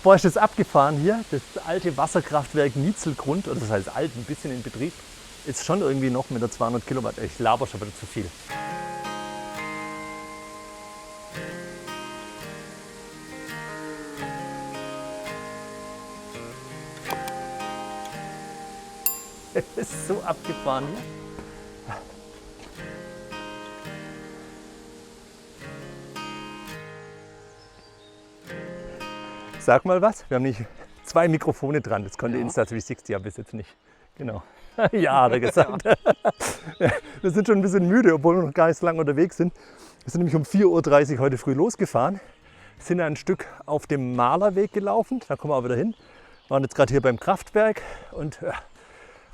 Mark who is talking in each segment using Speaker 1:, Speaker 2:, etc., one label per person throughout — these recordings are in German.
Speaker 1: Boah, ist das abgefahren hier. Das alte Wasserkraftwerk Nietzelgrund, oder das heißt alt, ein bisschen in Betrieb, ist schon irgendwie noch mit der 200 Kilowatt. Ich laber schon wieder zu viel. Es ist so abgefahren hier. Sag mal was, wir haben nicht 2 Mikrofone dran, das konnte Insta360 ja bis jetzt nicht. Genau. Ja, hat er gesagt. Wir sind schon ein bisschen müde, obwohl wir noch gar nicht so lange unterwegs sind. Wir sind nämlich um 4:30 Uhr heute früh losgefahren, sind ein Stück auf dem Malerweg gelaufen, da kommen wir auch wieder hin. Waren jetzt gerade hier beim Kraftwerk und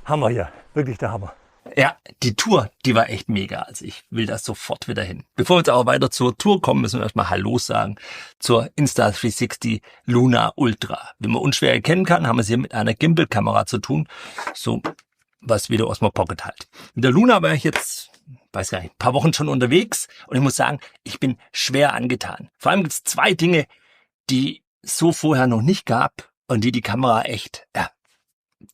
Speaker 1: Hammer hier, wirklich der Hammer.
Speaker 2: Ja, die Tour, die war echt mega. Also ich will da sofort wieder hin. Bevor wir jetzt aber weiter zur Tour kommen, müssen wir erstmal Hallo sagen zur Insta360 Luna Ultra. Wie man unschwer erkennen kann, haben wir es hier mit einer Gimbal-Kamera zu tun. So was wie der Osmo Pocket halt. Mit der Luna war ich jetzt, weiß gar nicht, ein paar Wochen schon unterwegs und ich muss sagen, ich bin schwer angetan. Vor allem gibt es 2 Dinge, die es so vorher noch nicht gab und die Kamera echt,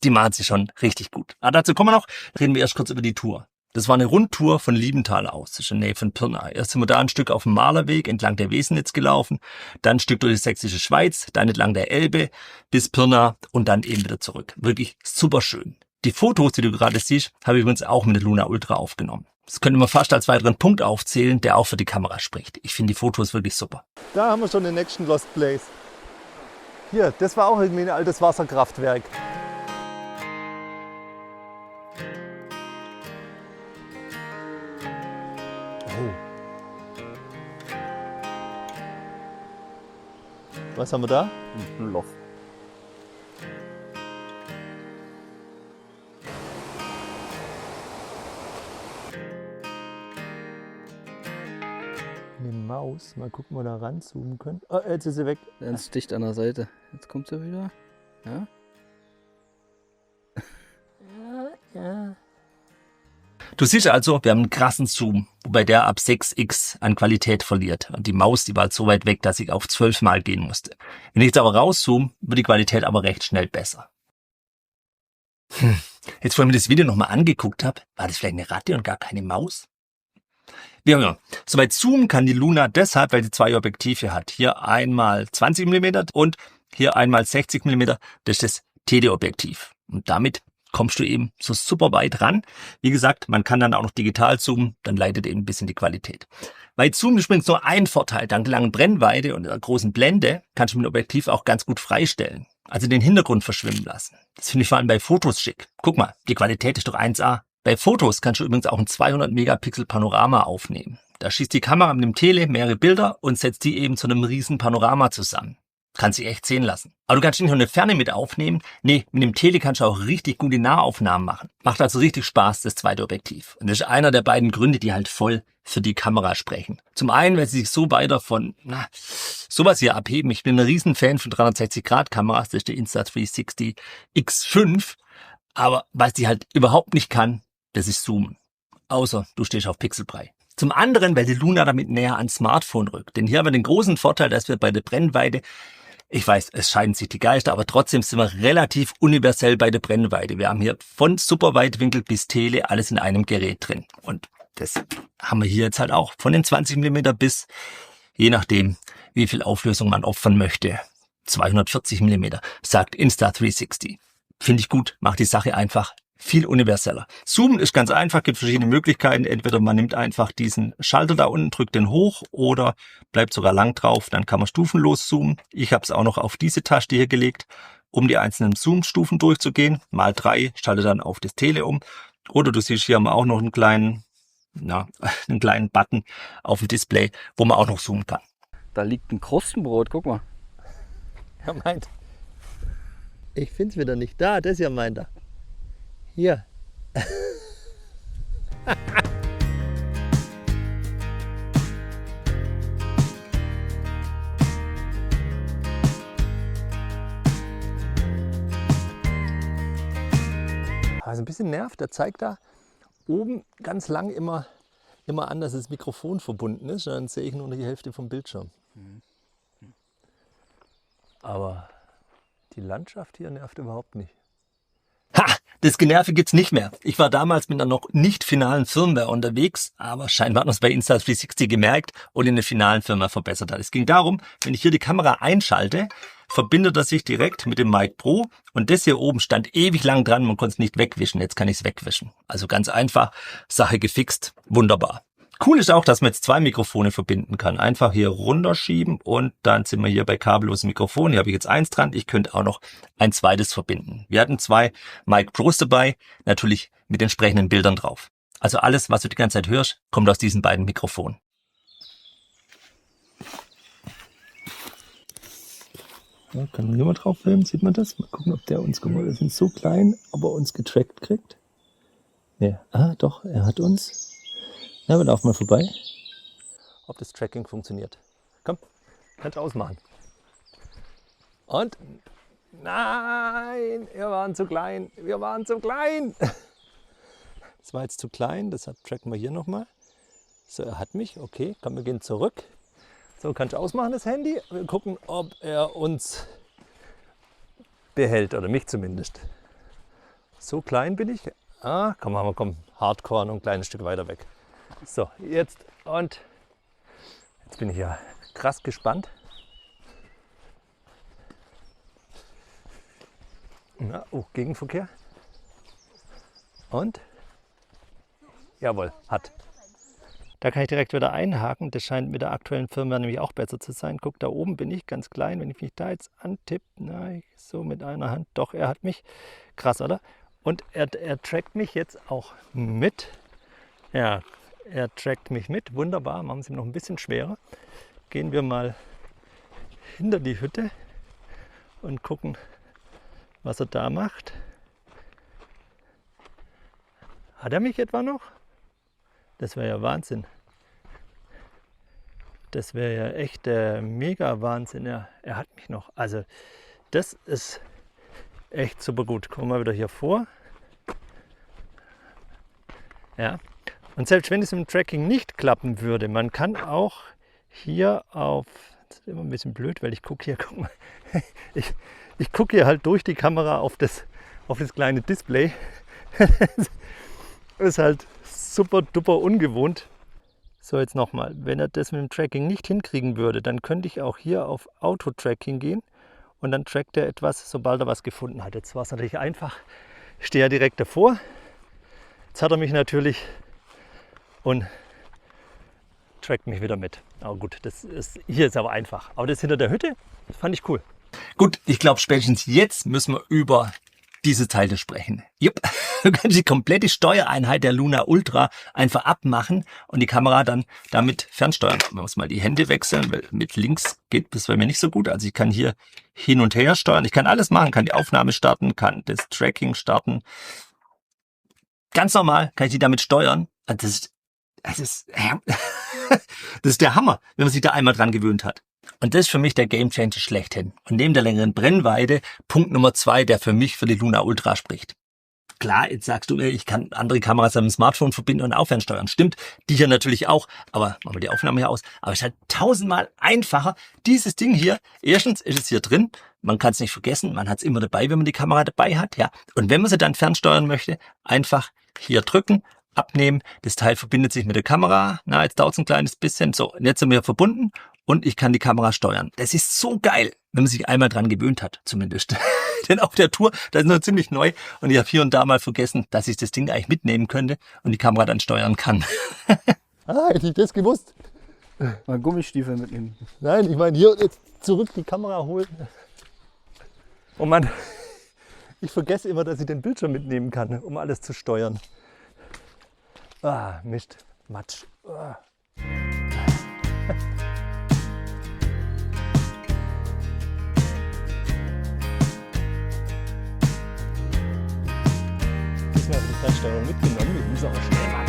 Speaker 2: die machen sie schon richtig gut. Aber dazu kommen wir noch. Reden wir erst kurz über die Tour. Das war eine Rundtour von Liebenthal aus, das ist in der Nähe von Pirna. Erst sind wir da ein Stück auf dem Malerweg entlang der Wesenitz gelaufen, dann ein Stück durch die sächsische Schweiz, dann entlang der Elbe bis Pirna und dann eben wieder zurück. Wirklich super schön. Die Fotos, die du gerade siehst, habe ich übrigens auch mit der Luna Ultra aufgenommen. Das könnte man fast als weiteren Punkt aufzählen, der auch für die Kamera spricht. Ich finde die Fotos wirklich super.
Speaker 1: Da haben wir schon den nächsten Lost Place. Hier, das war auch irgendwie ein altes Wasserkraftwerk. Was haben wir da? Ein Loch. Eine Maus. Mal gucken, ob wir da ranzoomen können. Oh, jetzt ist sie weg.
Speaker 3: Ganz dicht an der Seite. Jetzt kommt sie wieder. Ja?
Speaker 1: Ja.
Speaker 2: Du siehst also, wir haben einen krassen Zoom, wobei der ab 6x an Qualität verliert. Und die Maus, die war halt so weit weg, dass ich auf 12 Mal gehen musste. Wenn ich jetzt aber rauszoome, wird die Qualität aber recht schnell besser. Jetzt, wo ich mir das Video nochmal angeguckt habe, war das vielleicht eine Ratte und gar keine Maus? Wie auch immer. Soweit zoomen kann die Luna deshalb, weil sie 2 Objektive hat. Hier einmal 20 mm und hier einmal 60 mm. Das ist das Teleobjektiv. Und damit kommst du eben so super weit ran. Wie gesagt, man kann dann auch noch digital zoomen, dann leidet eben ein bisschen die Qualität. Bei Zoom ist übrigens nur ein Vorteil. Dank der langen Brennweite und der großen Blende kannst du mit dem Objektiv auch ganz gut freistellen. Also den Hintergrund verschwimmen lassen. Das finde ich vor allem bei Fotos schick. Guck mal, die Qualität ist doch 1A. Bei Fotos kannst du übrigens auch ein 200 Megapixel Panorama aufnehmen. Da schießt die Kamera mit dem Tele mehrere Bilder und setzt die eben zu einem riesen Panorama zusammen. Kannst sie echt sehen lassen. Aber du kannst nicht nur eine Ferne mit aufnehmen. Nee, mit dem Tele kannst du auch richtig gute Nahaufnahmen machen. Macht also richtig Spaß, das zweite Objektiv. Und das ist einer der beiden Gründe, die halt voll für die Kamera sprechen. Zum einen, weil sie sich so weiter von sowas hier abheben. Ich bin ein Riesenfan von 360-Grad-Kameras. Das ist der Insta360 X5. Aber was die halt überhaupt nicht kann, das ist Zoomen. Außer du stehst auf Pixelbrei. Zum anderen, weil die Luna damit näher ans Smartphone rückt. Denn hier haben wir den großen Vorteil, dass wir bei der Brennweite, ich weiß, es scheiden sich die Geister, aber trotzdem sind wir relativ universell bei der Brennweite. Wir haben hier von Superweitwinkel bis Tele alles in einem Gerät drin. Und das haben wir hier jetzt halt auch. Von den 20 mm bis, je nachdem, wie viel Auflösung man opfern möchte, 240 mm, sagt Insta360. Finde ich gut, macht die Sache einfach viel universeller. Zoomen ist ganz einfach, gibt verschiedene Möglichkeiten. Entweder man nimmt einfach diesen Schalter da unten, drückt den hoch oder bleibt sogar lang drauf, dann kann man stufenlos zoomen. Ich habe es auch noch auf diese Taste hier gelegt, um die einzelnen Zoom-Stufen durchzugehen. Mal 3, schalte dann auf das Tele um. Oder du siehst, hier haben wir auch noch einen kleinen Button auf dem Display, wo man auch noch zoomen kann.
Speaker 3: Da liegt ein Krustenbrot, guck mal.
Speaker 1: Er meint, ich finde es wieder nicht da, das hier meint er. Hier. Also ein bisschen nervt, der zeigt da oben ganz lang immer an, dass das Mikrofon verbunden ist. Dann sehe ich nur noch die Hälfte vom Bildschirm. Aber Die Landschaft hier nervt überhaupt nicht.
Speaker 2: Ha! Das Generve gibt's nicht mehr. Ich war damals mit einer noch nicht finalen Firmware unterwegs, aber scheinbar hat man es bei Insta360 gemerkt und in der finalen Firmware verbessert hat. Es ging darum, wenn ich hier die Kamera einschalte, verbindet er sich direkt mit dem Mic Pro und das hier oben stand ewig lang dran, man konnte es nicht wegwischen, jetzt kann ich es wegwischen. Also ganz einfach, Sache gefixt, wunderbar. Cool ist auch, dass man jetzt 2 Mikrofone verbinden kann. Einfach hier runterschieben und dann sind wir hier bei kabellosen Mikrofonen. Hier habe ich jetzt 1 dran. Ich könnte auch noch ein zweites verbinden. Wir hatten 2 Mic Pros dabei, natürlich mit entsprechenden Bildern drauf. Also alles, was du die ganze Zeit hörst, kommt aus diesen beiden Mikrofonen. Ja, kann man hier mal drauf filmen, sieht man das? Mal gucken, ob der uns, guck mal, wir sind so klein, ob er uns getrackt kriegt. Nee, doch, er hat uns. Ja, wir laufen mal vorbei.
Speaker 1: Ob das Tracking funktioniert. Komm, kannst du ausmachen. Und nein, wir waren zu klein. Wir waren zu klein. Das war jetzt zu klein, deshalb tracken wir hier nochmal. So, er hat mich. Okay, komm, wir gehen zurück. So, kannst du ausmachen das Handy. Wir gucken, ob er uns behält, oder mich zumindest. So klein bin ich. Komm, Hardcore noch ein kleines Stück weiter weg. So, jetzt bin ich ja krass gespannt. Na, Gegenverkehr. Und? Jawohl, hat. Da kann ich direkt wieder einhaken. Das scheint mit der aktuellen Firmware nämlich auch besser zu sein. Guck, da oben bin ich ganz klein. Wenn ich mich da jetzt antippe, so mit einer Hand. Doch, er hat mich. Krass, oder? Und er trackt mich jetzt auch mit. Ja, er trackt mich mit. Wunderbar. Machen wir es ihm noch ein bisschen schwerer. Gehen wir mal hinter die Hütte und gucken, was er da macht. Hat er mich etwa noch? Das wäre ja Wahnsinn. Das wäre ja echt mega Wahnsinn. Er hat mich noch. Also das ist echt super gut. Kommen wir wieder hier vor. Ja. Und selbst wenn es im Tracking nicht klappen würde, man kann auch hier auf, das ist immer ein bisschen blöd, weil ich gucke hier, guck mal, ich gucke hier halt durch die Kamera auf das kleine Display. Ist halt super duper ungewohnt. So, jetzt nochmal, wenn er das mit dem Tracking nicht hinkriegen würde, dann könnte ich auch hier auf Auto-Tracking gehen und dann trackt er etwas, sobald er was gefunden hat. Jetzt war es natürlich einfach, ich stehe ja direkt davor. Jetzt hat er mich natürlich und trackt mich wieder mit. Aber gut, hier ist aber einfach. Aber das hinter der Hütte, das fand ich cool.
Speaker 2: Gut, ich glaube, spätestens jetzt müssen wir über diese Teile sprechen. Jupp, du kannst die komplette Steuereinheit der Luna Ultra einfach abmachen und die Kamera dann damit fernsteuern. Man muss mal die Hände wechseln, weil mit links geht das bei mir nicht so gut. Also ich kann hier hin und her steuern. Ich kann alles machen, kann die Aufnahme starten, kann das Tracking starten. Ganz normal kann ich die damit steuern. Das ist der Hammer, wenn man sich da einmal dran gewöhnt hat. Und das ist für mich der Gamechanger schlechthin. Und neben der längeren Brennweite, Punkt Nummer 2, der für mich für die Luna Ultra spricht. Klar, jetzt sagst du, ich kann andere Kameras am Smartphone verbinden und auch fernsteuern. Stimmt, die hier natürlich auch, aber machen wir die Aufnahme hier aus. Aber es ist halt 1000-mal einfacher. Dieses Ding hier, erstens ist es hier drin, man kann es nicht vergessen, man hat es immer dabei, wenn man die Kamera dabei hat. Ja. Und wenn man sie dann fernsteuern möchte, einfach hier drücken, abnehmen, das Teil verbindet sich mit der Kamera. Na, jetzt dauert es ein kleines bisschen. So, und jetzt sind wir verbunden und ich kann die Kamera steuern. Das ist so geil, wenn man sich einmal dran gewöhnt hat, zumindest. Denn auf der Tour, das ist noch ziemlich neu und ich habe hier und da mal vergessen, dass ich das Ding eigentlich mitnehmen könnte und die Kamera dann steuern kann.
Speaker 1: Hätte ich das gewusst.
Speaker 3: Mal Gummistiefel mitnehmen.
Speaker 1: Nein, ich meine hier jetzt zurück die Kamera holen. Oh Mann, ich vergesse immer, dass ich den Bildschirm mitnehmen kann, um alles zu steuern. Mist, Matsch. Diesmal habe ich die Fernsteuerung mitgenommen, wir müssen auch schnell machen.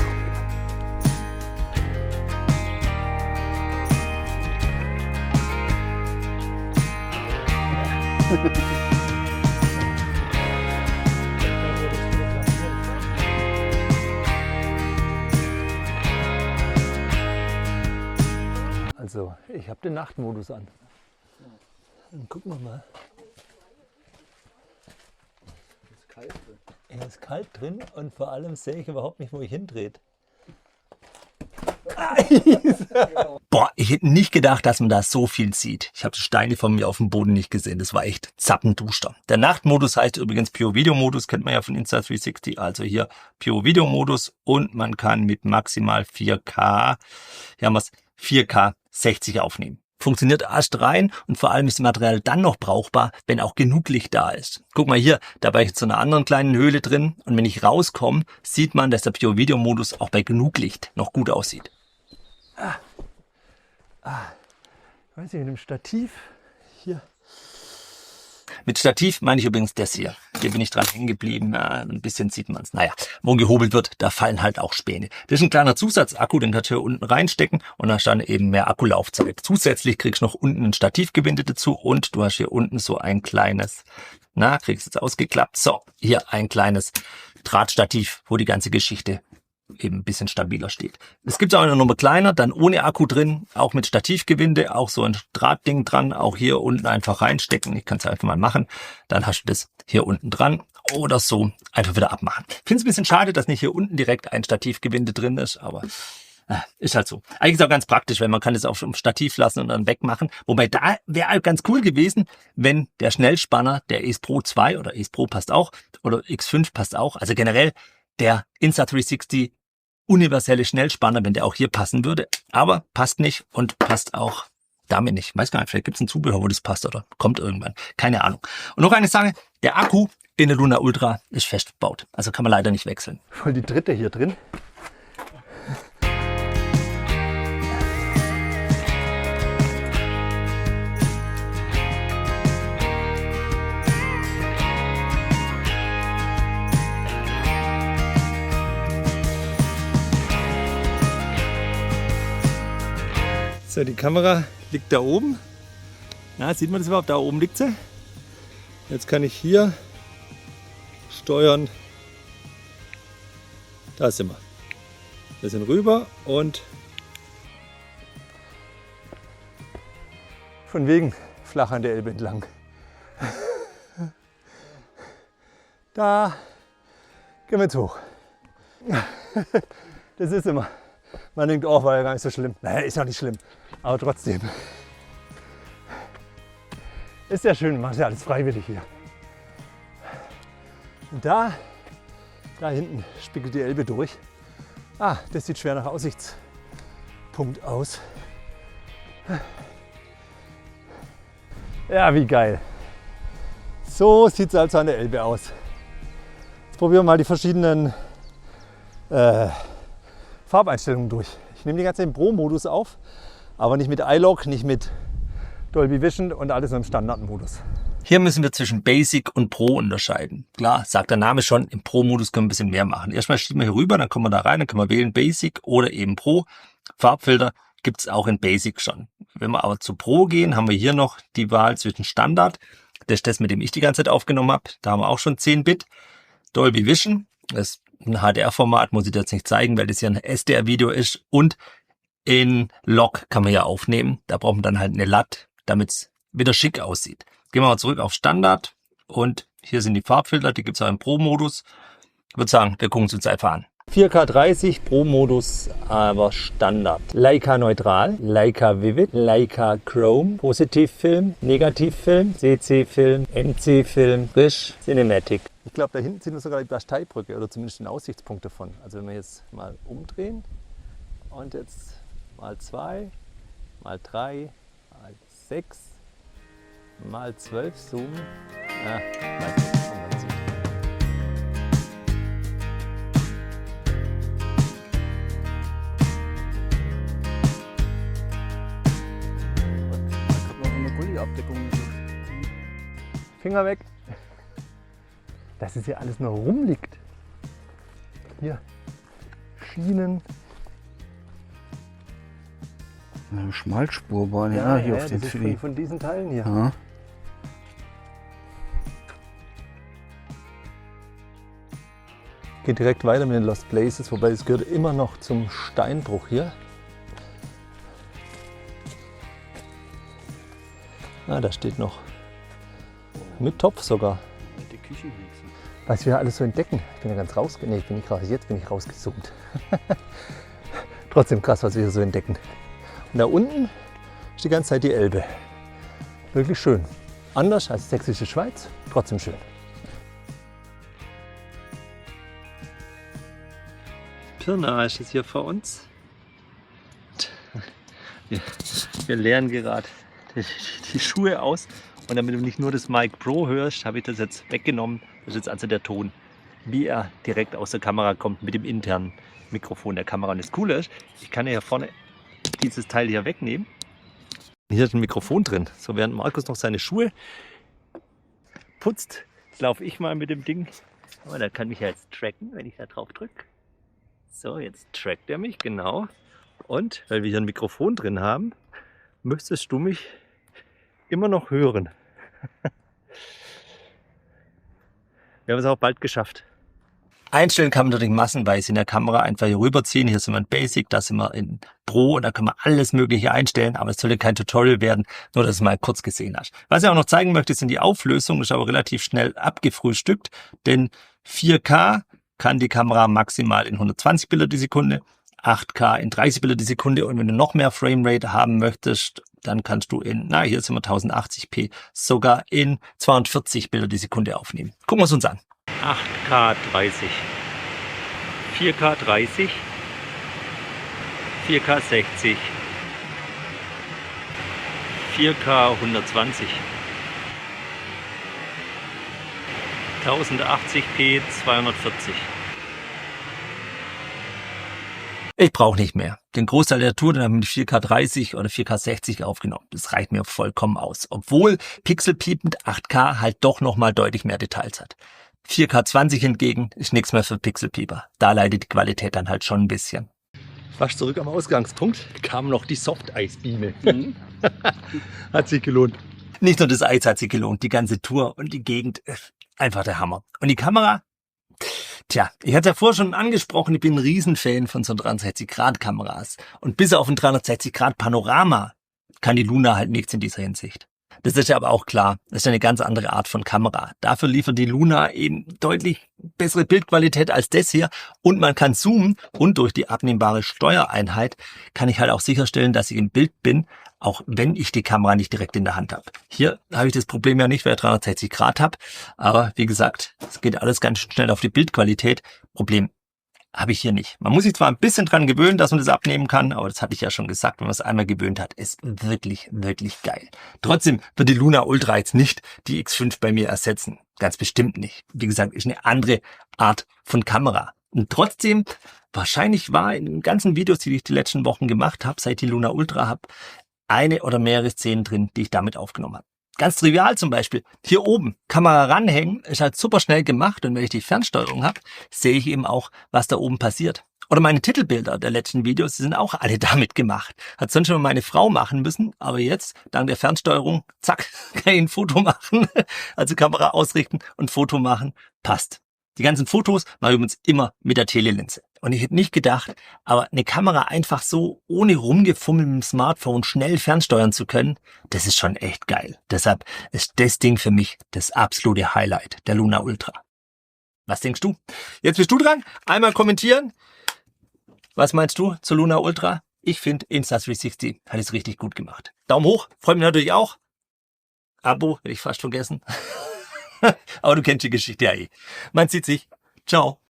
Speaker 1: Also, ich habe den Nachtmodus an. Dann gucken wir mal. ist kalt drin und vor allem sehe ich überhaupt nicht, wo ich hindreht.
Speaker 2: Boah, ich hätte nicht gedacht, dass man da so viel sieht. Ich habe die Steine von mir auf dem Boden nicht gesehen. Das war echt zappenduster. Der Nachtmodus heißt übrigens Pure Video Modus, kennt man ja von Insta360. Also hier Pure Video Modus und man kann mit maximal 4K, hier haben wir es, 4K 60 aufnehmen. Funktioniert erst rein und vor allem ist das Material dann noch brauchbar, wenn auch genug Licht da ist. Guck mal hier, da war ich in so einer anderen kleinen Höhle drin und wenn ich rauskomme, sieht man, dass der Pure Video Modus auch bei genug Licht noch gut aussieht.
Speaker 1: Ich weiß nicht, mit dem Stativ hier.
Speaker 2: Mit Stativ meine ich übrigens das hier. Hier bin ich dran hängen geblieben. Ja, ein bisschen sieht man es. Naja, wo gehobelt wird, da fallen halt auch Späne. Das ist ein kleiner Zusatzakku, den kannst du hier unten reinstecken und dann stand eben mehr Akkulaufzeit. Zusätzlich kriegst du noch unten ein Stativgewinde dazu und du hast hier unten so ein kleines, kriegst jetzt ausgeklappt. So, hier ein kleines Drahtstativ, wo die ganze Geschichte eben ein bisschen stabiler steht. Es gibt auch eine Nummer kleiner, dann ohne Akku drin, auch mit Stativgewinde, auch so ein Drahtding dran, auch hier unten einfach reinstecken. Ich kann es einfach mal machen. Dann hast du das hier unten dran oder so einfach wieder abmachen. Ich finde es ein bisschen schade, dass nicht hier unten direkt ein Stativgewinde drin ist, aber ist halt so. Eigentlich ist es auch ganz praktisch, weil man kann es auf dem Stativ lassen und dann wegmachen. Wobei da wäre halt ganz cool gewesen, wenn der Schnellspanner, der Ace Pro 2 oder Ace Pro passt auch oder X5 passt auch, also generell der Insta360 universelle Schnellspanner, wenn der auch hier passen würde, aber passt nicht und passt auch damit nicht. Weiß gar nicht, vielleicht gibt es ein Zubehör, wo das passt oder kommt irgendwann. Keine Ahnung. Und noch eine Sache, der Akku in der Luna Ultra ist fest verbaut. Also kann man leider nicht wechseln.
Speaker 1: Voll die dritte hier drin. So, die Kamera liegt da oben. Na, sieht man das überhaupt? Da oben liegt sie. Jetzt kann ich hier steuern. Da sind wir. Wir sind rüber und von wegen flach an der Elbe entlang. Da gehen wir jetzt hoch. Das ist immer. Man denkt, oh, war ja gar nicht so schlimm. Naja, ist ja nicht schlimm. Aber trotzdem. Ist ja schön, macht ja alles freiwillig hier. Und da hinten spiegelt die Elbe durch. Das sieht schwer nach Aussichtspunkt aus. Ja, wie geil. So sieht es also an der Elbe aus. Jetzt probieren wir mal die verschiedenen Farbeinstellungen durch. Ich nehme die ganze Zeit im Pro-Modus auf, aber nicht mit iLog, nicht mit Dolby Vision und alles nur im Standardmodus.
Speaker 2: Hier müssen wir zwischen Basic und Pro unterscheiden. Klar, sagt der Name schon, im Pro-Modus können wir ein bisschen mehr machen. Erstmal schieben wir hier rüber, dann kommen wir da rein, dann können wir wählen Basic oder eben Pro. Farbfilter gibt es auch in Basic schon. Wenn wir aber zu Pro gehen, haben wir hier noch die Wahl zwischen Standard, das ist das, mit dem ich die ganze Zeit aufgenommen habe. Da haben wir auch schon 10 Bit. Dolby Vision, das ist ein HDR-Format, muss ich dir jetzt nicht zeigen, weil das ja ein SDR-Video ist. Und in Log kann man ja aufnehmen. Da braucht man dann halt eine LUT, damit es wieder schick aussieht. Gehen wir mal zurück auf Standard und hier sind die Farbfilter, die gibt es auch im Pro-Modus. Ich würde sagen, wir gucken es uns einfach an.
Speaker 1: 4K 30 Pro-Modus, aber Standard. Leica Neutral, Leica Vivid, Leica Chrome, Positivfilm, Negativfilm, CC-Film, MC-Film, Frisch, Cinematic. Ich glaube, da hinten sehen wir sogar die Basteibrücke oder zumindest den Aussichtspunkt davon. Also wenn wir jetzt mal umdrehen und jetzt mal 2, mal 3, mal 6, mal 12 zoomen. Mal 6, und man sieht.
Speaker 3: Abdeckung.
Speaker 1: Finger weg. Dass es hier alles nur rumliegt. Hier Schienen.
Speaker 3: Eine Schmalspurbahn, ja, hier auf den
Speaker 1: das ist von diesen Teilen hier.
Speaker 3: Ja.
Speaker 1: Geht direkt weiter mit den Lost Places, wobei es gehört immer noch zum Steinbruch hier. Da steht noch mit Topf sogar.
Speaker 3: Die Küchenhexe.
Speaker 1: was wir alles so entdecken. Ich bin ja ganz raus, nee, ich bin nicht raus, jetzt bin ich rausgezoomt. Trotzdem krass, was wir hier so entdecken. Und da unten ist die ganze Zeit die Elbe. Wirklich schön. Anders als Sächsische Schweiz, trotzdem schön.
Speaker 2: Pirna ist es hier vor uns. Wir leeren gerade die Schuhe aus. Und damit du nicht nur das Mic Pro hörst, habe ich das jetzt weggenommen. Das ist jetzt also der Ton, wie er direkt aus der Kamera kommt mit dem internen Mikrofon der Kamera. Und das Coole ist, ich kann ja hier vorne dieses Teil hier wegnehmen. Hier ist ein Mikrofon drin. So, während Markus noch seine Schuhe putzt, laufe ich mal mit dem Ding. Aber da kann mich ja jetzt tracken, wenn ich da drauf drücke. So, jetzt trackt er mich, genau. Und weil wir hier ein Mikrofon drin haben, müsstest du mich immer noch hören. Wir haben es auch bald geschafft. Einstellen kann man natürlich massenweise in der Kamera, einfach hier rüberziehen. Hier sind wir in Basic, da sind wir in Pro und da kann man alles Mögliche einstellen, aber es sollte kein Tutorial werden, nur dass du mal kurz gesehen hast. Was ich auch noch zeigen möchte, sind die Auflösungen. Das ist aber relativ schnell abgefrühstückt, denn 4K kann die Kamera maximal in 120 Bilder die Sekunde, 8K in 30 Bilder die Sekunde und wenn du noch mehr Framerate haben möchtest, dann kannst du hier sind wir 1080p, sogar in 240 Bilder die Sekunde aufnehmen. Gucken wir es uns an. 8K 30, 4K 30, 4K 60, 4K 120, 1080p 240. Ich brauche nicht mehr. Den Großteil der Tour, dann haben wir 4K 30 oder 4K 60 aufgenommen. Das reicht mir vollkommen aus. Obwohl Pixelpeep mit 8K halt doch nochmal deutlich mehr Details hat. 4K 20 hingegen ist nichts mehr für Pixelpieper. Da leidet die Qualität dann halt schon ein bisschen. Fast zurück am Ausgangspunkt kam noch die Softeisbiene. Hat sich gelohnt. Nicht nur das Eis hat sich gelohnt, die ganze Tour und die Gegend, einfach der Hammer. Und die Kamera? Tja, ich hatte ja vorher schon angesprochen, ich bin ein Riesenfan von so 360-Grad-Kameras. Und bis auf ein 360-Grad-Panorama kann die Luna halt nichts in dieser Hinsicht. Das ist ja aber auch klar, das ist eine ganz andere Art von Kamera. Dafür liefert die Luna eben deutlich bessere Bildqualität als das hier und man kann zoomen und durch die abnehmbare Steuereinheit kann ich halt auch sicherstellen, dass ich im Bild bin, auch wenn ich die Kamera nicht direkt in der Hand habe. Hier habe ich das Problem ja nicht, weil ich 360 Grad habe, aber wie gesagt, es geht alles ganz schnell auf die Bildqualität. Problem habe ich hier nicht. Man muss sich zwar ein bisschen dran gewöhnen, dass man das abnehmen kann, aber das hatte ich ja schon gesagt, wenn man es einmal gewöhnt hat, ist wirklich, wirklich geil. Trotzdem wird die Luna Ultra jetzt nicht die X5 bei mir ersetzen. Ganz bestimmt nicht. Wie gesagt, ist eine andere Art von Kamera. Und trotzdem, wahrscheinlich war in den ganzen Videos, die ich die letzten Wochen gemacht habe, seit ich die Luna Ultra habe, eine oder mehrere Szenen drin, die ich damit aufgenommen habe. Ganz trivial zum Beispiel, hier oben Kamera ranhängen, ist halt super schnell gemacht und wenn ich die Fernsteuerung habe, sehe ich eben auch, was da oben passiert. Oder meine Titelbilder der letzten Videos, die sind auch alle damit gemacht. Hat sonst schon mal meine Frau machen müssen, aber jetzt, dank der Fernsteuerung, zack, kann ich ein Foto machen, also Kamera ausrichten und Foto machen, passt. Die ganzen Fotos mache ich übrigens immer mit der Telelinse. Und ich hätte nicht gedacht, aber eine Kamera einfach so ohne Rumgefummel mit dem Smartphone schnell fernsteuern zu können, das ist schon echt geil. Deshalb ist das Ding für mich das absolute Highlight der Luna Ultra. Was denkst du? Jetzt bist du dran. Einmal kommentieren. Was meinst du zur Luna Ultra? Ich finde, Insta360 hat es richtig gut gemacht. Daumen hoch, freut mich natürlich auch. Abo, hätte ich fast vergessen. Aber du kennst die Geschichte ja eh. Man sieht sich. Ciao.